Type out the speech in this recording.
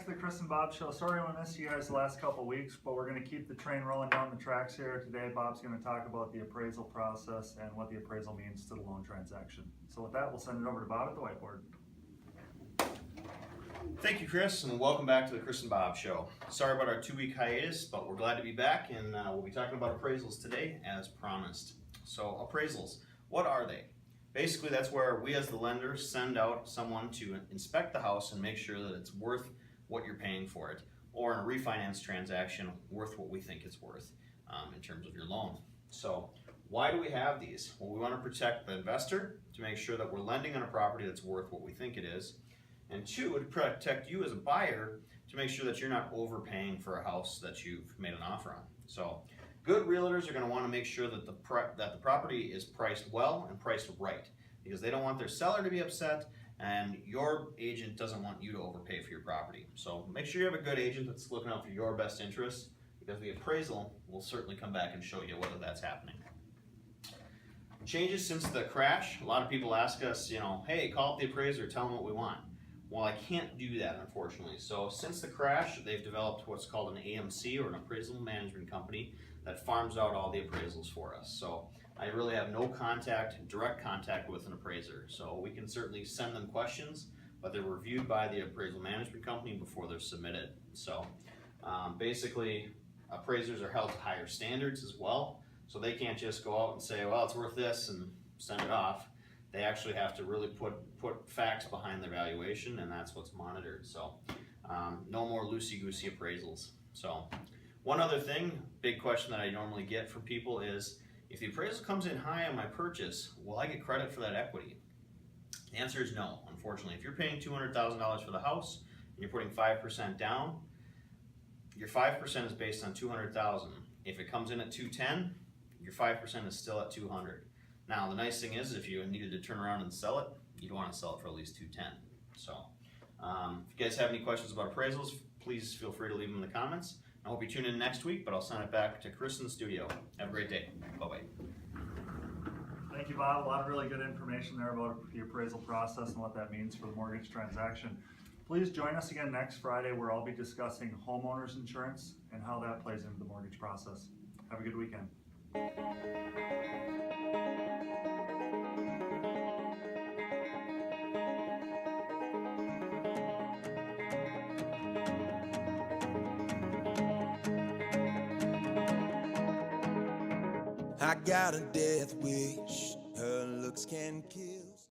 to the Chris and Bob Show. Sorry I missed you guys the last couple weeks, but we're going to keep the train rolling down the tracks here. Today, Bob's going to talk about the appraisal process and what the appraisal means to the loan transaction. So with that, we'll send it over to Bob at the whiteboard. Thank you, Chris, and welcome back to the Chris and Bob Show. Sorry about our 2-week hiatus, but we're glad to be back, and we'll be talking about appraisals today, as promised. So appraisals, what are they? Basically, that's where we as the lender send out someone to inspect the house and make sure that it's worth what you're paying for it, or in a refinance transaction, worth what we think it's worth in terms of your loan. So why do we have these? Well, we want to protect the investor to make sure that we're lending on a property that's worth what we think it is, and 2, to protect you as a buyer to make sure that you're not overpaying for a house that you've made an offer on. So good realtors are going to want to make sure that the property is priced well and priced right, because they don't want their seller to be upset and your agent doesn't want you to overpay for your property. So make sure you have a good agent that's looking out for your best interests, because the appraisal will certainly come back and show you whether that's happening. Changes since the crash. A lot of people ask us, hey, call up the appraiser, tell them what we want. Well, I can't do that, unfortunately. So since the crash, they've developed what's called an AMC, or an appraisal management company, that farms out all the appraisals for us. So I really have no direct contact with an appraiser. So we can certainly send them questions, but they're reviewed by the appraisal management company before they're submitted. So basically, appraisers are held to higher standards as well. So they can't just go out and say, well, it's worth this, and send it off. They actually have to really put facts behind their valuation, and that's what's monitored. So no more loosey-goosey appraisals. So one other thing, big question that I normally get from people is, if the appraisal comes in high on my purchase, will I get credit for that equity? The answer is no, unfortunately. If you're paying $200,000 for the house and you're putting 5% down, your 5% is based on $200,000. If it comes in at $210,000, your 5% is still at $200,000. Now, the nice thing is, if you needed to turn around and sell it, you'd want to sell it for at least $210,000. So if you guys have any questions about appraisals, please feel free to leave them in the comments. I hope you tune in next week, but I'll send it back to Chris in the studio. Have a great day. Bye-bye. Thank you, Bob. A lot of really good information there about the appraisal process and what that means for the mortgage transaction. Please join us again next Friday, where I'll be discussing homeowners insurance and how that plays into the mortgage process. Have a good weekend. I got a death wish, her looks can kill.